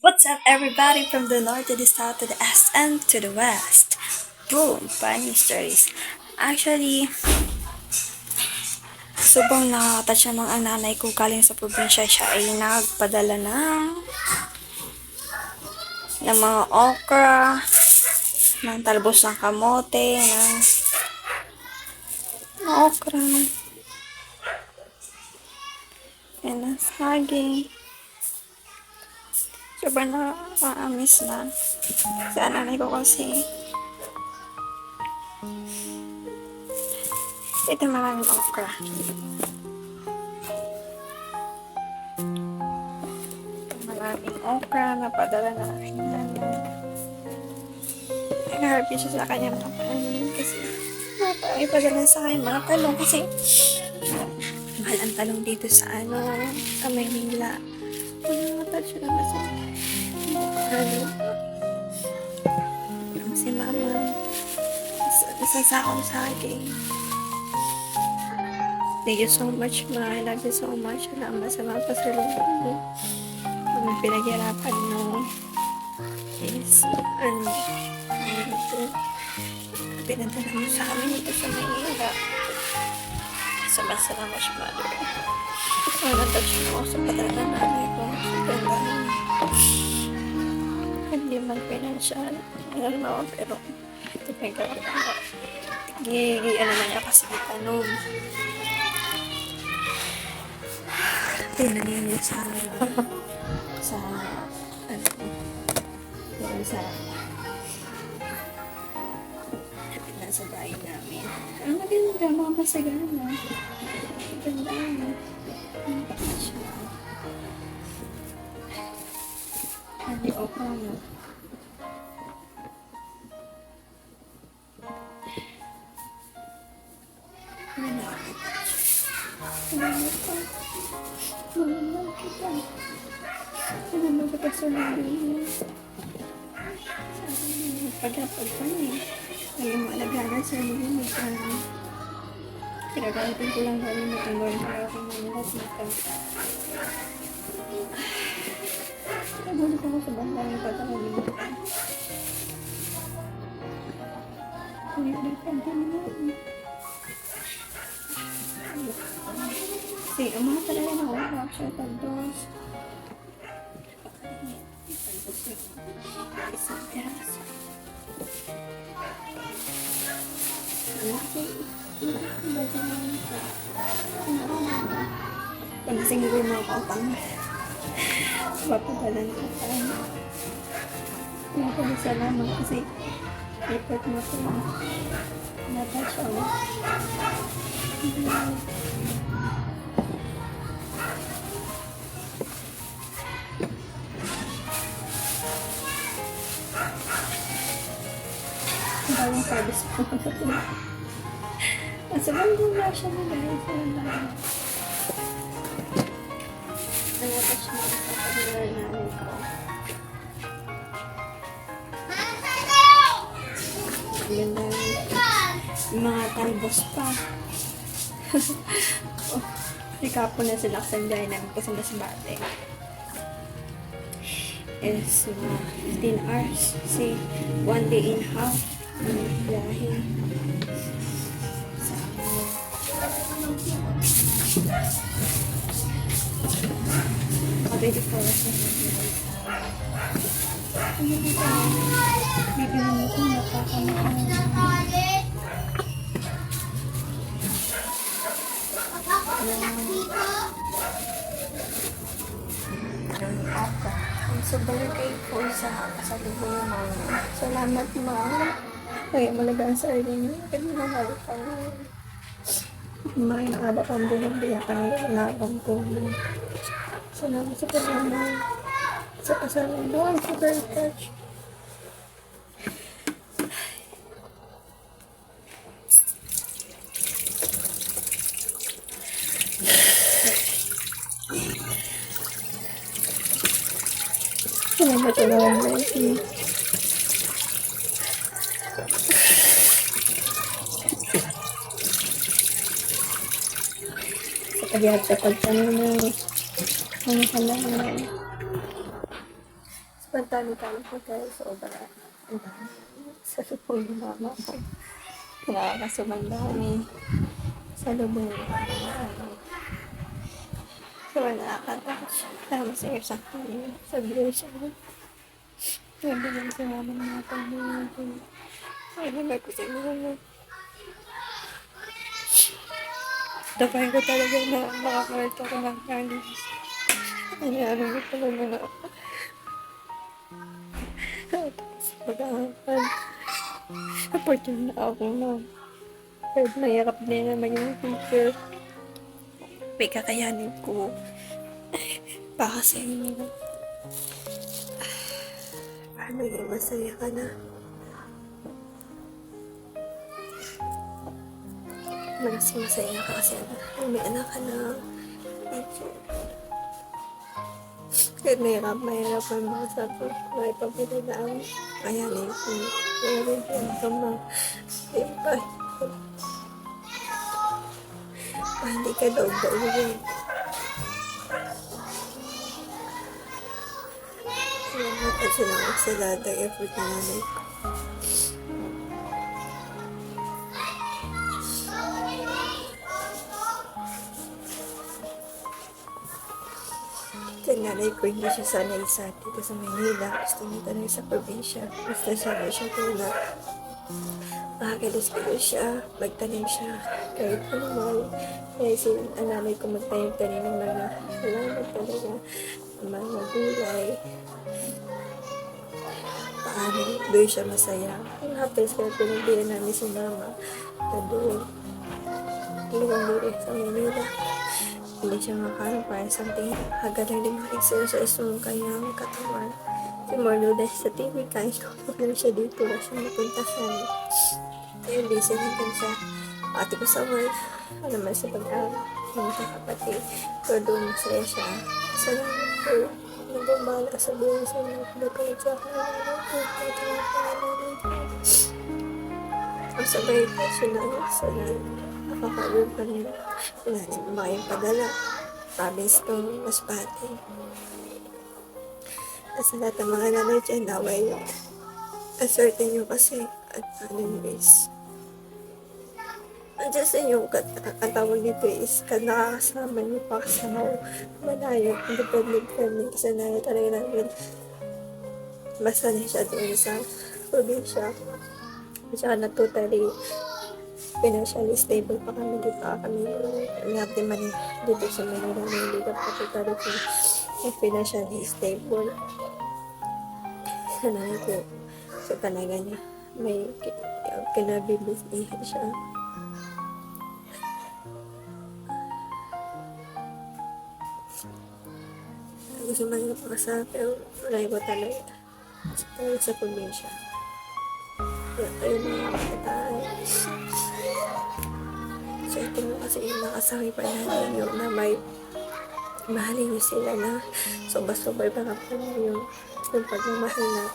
What's up, everybody, from the north to the south to the east and to the west? Boom! Funny stories. Actually, subang nakakatouch namang ang nanay ko galing sa probinsya. Siya ay nagpadala ng mga okra, ng talbos ng kamote, ng okra, and ng saging. Sobrang nakaka-miss na sa nanay ko kasi ito maraming okra. Maraming okra na padala na aking nanay. Nag-harvey siya sa kanya mga pananim kasi ipadala sa akin mga talong kasi mahal ang talong dito sa sa Maynila. Nakatouch na kasi si mama isang sakong saging. Thank you so much, ma. I love you so much. Salamat sa mga pasalubong mo. Kung pinaghirapan mo is pinadala mo sa amin dito sa Maynila. Salamat siya, mother. Nakatouch mo ako sa padala ng nanay ko. Sobrang hindi man financial. Pero ito pinagkakaroon. Naman niya kasi tanong. Tinanin niya sa nasa bahay namin. Ang maganda, mga masagana. Maganda na. Ano o paano? Pagkapag pa niya. Ayaw mo alagaran sa mga kinagalitin ko lang gawin mo ang gawin para ako manilas nito. Nagulit ako sa bandang yung pagkakalimutan. Kulit-litan ko naman. Kasi umaha talaga na ako siya tagdos. Isang terasa. Pagising ko yung mga kautang. Papadala ng kautang. Salamat kasi report mo ito. Natouch ako. Ang bagong service ko. Nasa bandang na siya na guys. Natouch mo sa pagkakas namin ko. Ganda mga talbos pa. Ikapo na sila kasi dahil namin kasi masbate. Is 15 hours. See, 1 day in half. Biyahe. Ready for us. Bibili mo ko sobrang kay po sa kasalubong mo. Salamat, ma'am. Kaya malagang sa akin yun. Kaya nangyari ka mo. May nakaba kang buhong biyakan ng nakabang buhong. Salamat sa pagmamahal. Sa kasalubong. I'm so very touched. Salamat sa naman mo. Sa pagyahat sa pagtanong mo. Ano ka lang. Pantali-tali po tayo sa obra. Ang dami. Sa lubong ng mama ko. Nakakasumandami. Sa lubong ng mama ko. So, nakakatakas siya. Tama sa isang tayo. Sabi siya. Sabi lang sa mama ng mga pamilya ko. Ay, naman ko sa mga. Dapain ko talaga na makakalit ako ng kalis. Ano ko talaga na. Tapos pag-aaral. Support yun na ako na. Kahit mahirap din na maging teacher. May kakayanin ko. Baka sa inyo. Paano yung masaya ka na? Mas masaya ka kasi may anak ka na teacher. Kahit mahirap ang mga sapo na ipapili na ang kayanin ko. Kaya rin yung kama. Hindi ka daw yun. Salamat at salamat sa lahat ng effort na nanay ko. Sa nanay ko, hindi siya sanay sa dito sa Manila. Gusto niya talaga sa probinsya. Basta sanay siya na makakilos-kilos siya, magtanim siya. Kahit animal. Kaya ang nanay ko magtanim-tanim ng mga halaman talaga. Mga gulay. Paano doon siya masaya. Ang happens kaya pinagbihan namin si mama na doon. Doon sa Manila. Hindi siya makaroon para something hagalang din mag-exercise ng kanyang katawan. Si Marlo dahil sa TV, kahit kapag siya dito, wala siya napunta siya. Kaya busy natin siya. Ate ko sa work, naman sa pag-aaral, hindi kapatid. Pero doon masaya siya. Salamat po. Nagbabahala ka sa buhay sa mga pinagkalit sa akin. Ang sabay ka siya na sa nakakagod pa nila. Nanin ba yung padala? Province to Masbate. Sa lahat ng mga nanay dyan, naway yung aswerte nyo kasi at anyways. Andiyan sa inyo, ang tawag dito is nakakasama nyo pa kasama malayo, independent family. Kasi nanay talaga namin masanay siya doon sa probinsya. At saka na totally financially stable pa kami, di pa kami lahat din man dito sa Manila na hindi ka pa totally financially stable. Sana ko so talaga niya may kinabibusihan siya. Gusto man yung pakasa pero wala ko talaga sa probinsya. Kaya tayo mga kapitaan. So ito mo kasi yung nakasakay pa natin yung na may mahalin nyo sila na sobra-sobra baka pa yung pagmamahal na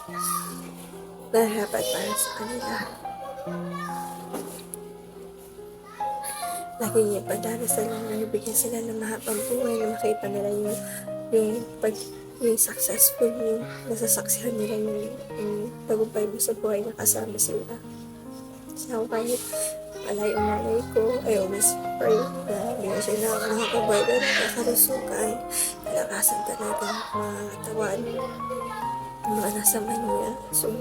dapat para sa kanila. Lagi niya padarasan lang na ibigyan sila ng mahabang buhay na makita nila yung successful yung nasasaksihan nila yung tagumpay mo sa buhay na kasama sila. So kahit malay ko, I always pray na bigyan siya na nakakabuhay na nakakalusukay, kalakasan talaga mga katawan mga nasa Manila. So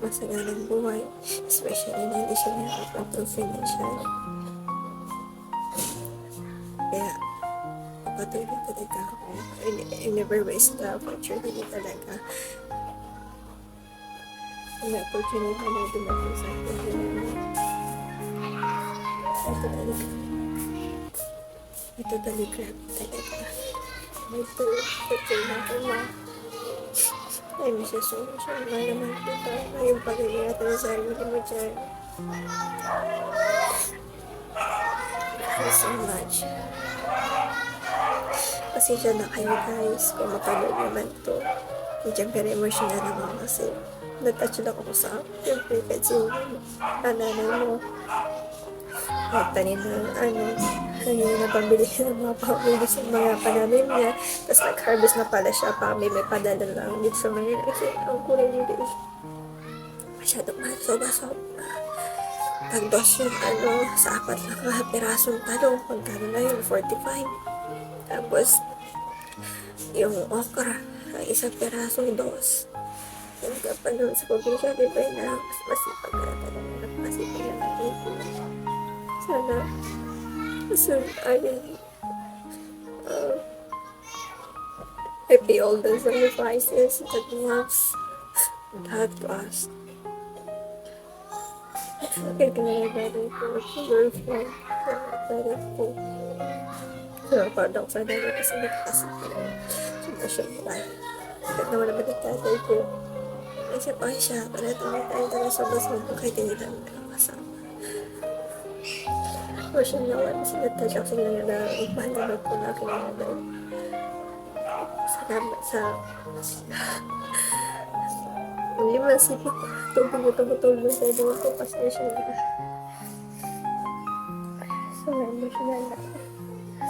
masaganang buhay, especially na hindi siya nakapag financial. Kaya patuloy talaga ako. I never waste the opportunity talaga. Ang opportunity na dumating sa akin. Ito talaga. Ito na ako na. Ay, Mrs. So na naman kita. Ngayon pag-iingat na sa sarili mo dyan. Thank you so much. Pasensya na kayo guys kung mapanood naman to. Medyo very emotional naman kasi natouch lang ako sa yung prepaid si nanay mo. At tanin na Kaya napabili siya ng mga pang-ubos ng mga pananim niya. Tapos nag-harvest na pala siya para may padala lang dito sa Manila. Kasi ang kulay dito is masyadong mahal. Sobra. Pagdos yung sa apat na pirasong talong. Magkano na yun? 45. Tapos, yung okra, ang isang pirasong dos. Yung kapag naman sa probinsya, di ba yun na mas masipag na talaga. Masipag na natin. Sana, soon, I pay all the sacrifices that was had to us. Kaya kinalagay ko sa girlfriend. Kinalagay ko. Proud ako sa dali kasi nagkasip ko. Sundasyon mo tayo. Kahit naman naman ang tatay ko. Kasi pa siya, para tuloy tayo talaga sa basag ko kahit hindi namin nakakasama. Version na wala, sinatouch ako sa mga na mahalaga po na aking nanay. Salamat sa hindi masipag ko. Tubog sa iba ko. Pasensya na. So, emotional na.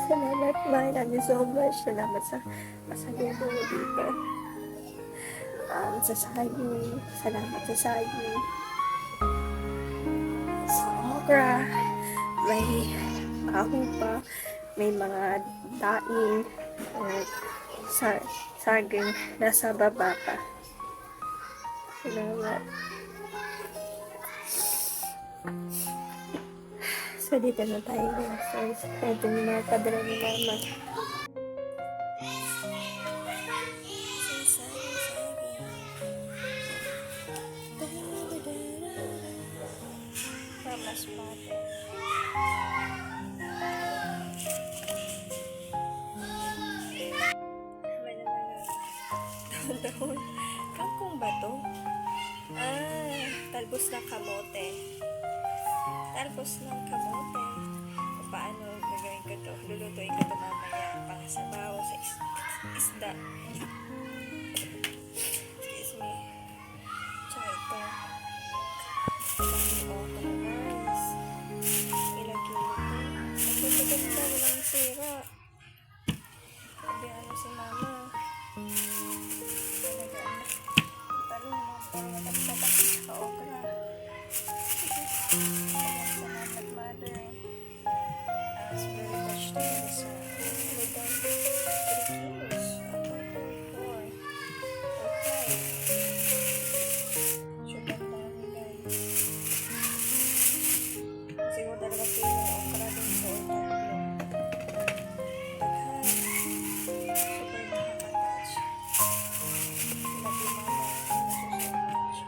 Salamat, mahal namin so much. Salamat sa masalubo mo dito. Sa saging. Salamat sa saging. Sa okra. May ahong pa. May mga daing. Saging. Nasa baba pa. Salamat. So, dito na tayo guys. Ito yung mga padala ni Mama. Mama's mother. May naman daon-daon. Kangkong ba to? Talbos ng kamote. Talbos ng kamote. Paano gagawin ko to? Lulutuin ko to mamaya. Pangasabaw sa isda. Excuse me. Tsaka ito. Ilang okra guys. Ilang kilo to. Ang ganda-ganda. Walang sira. Sabi si Mama. Talong mo. Parang natagtatak sa okra. Salamat, Mother. I was very touched by this one. We're down to 3 kilos. 4 or 5. Sobrang dami, guys. Kasi ko talaga kilo okra din po. Daghan. Super nakaka-touch. Love you, Mama. Thank you so much.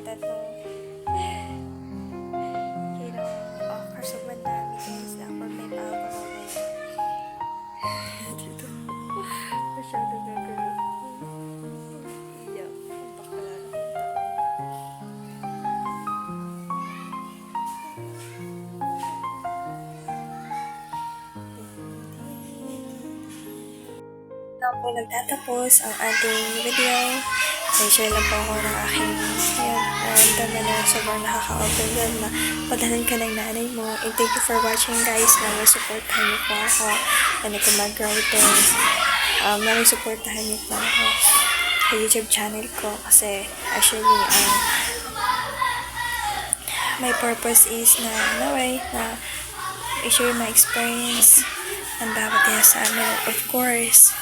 Tatlong kilong okra sa bandami sa isla for may alcohol na yun. Dito. Masyado gagano. Iyak. Ang bakala ng tao. Now po nagtatapos ang ating video. Share lang po ako ng aking naramdaman na sobrang nakaka-overwhelm na padalan ka ng nanay mo. And thank you for watching guys. Namin supportahan niyo po ako. Ano ko mag-grow ito. Namin supportahan niyo po ako sa YouTube channel ko. Kasi actually, my purpose is na i-share my experience ng bawat isa sa amin, of course.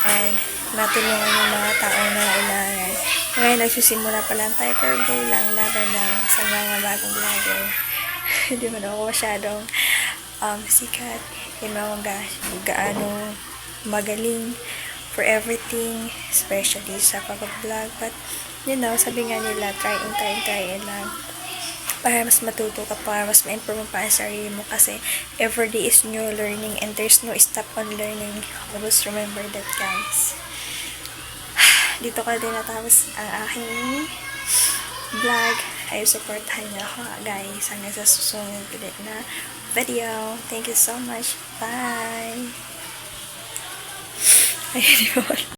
And matulungan yung mga taong nangailangan. Ngayon, nagsisimula pa lang tayo, pero go lang laban ng sa mga bagong vlogger. Hindi man ako masyadong sikat. Hindi man ako gaano magaling for everything, especially sa pag-vlog. But, sabi nga nila, try lang. Para mas matuto ka, para mas ma-improve mo pa ang sarili mo. Kasi, everyday is new learning and there's no stop on learning. Always remember that, guys. Dito ko din natapos ang aking vlog. Ay, supportahan niyo ako, guys. Hanggang sa susunod ulit na video. Thank you so much. Bye! Ayun yun.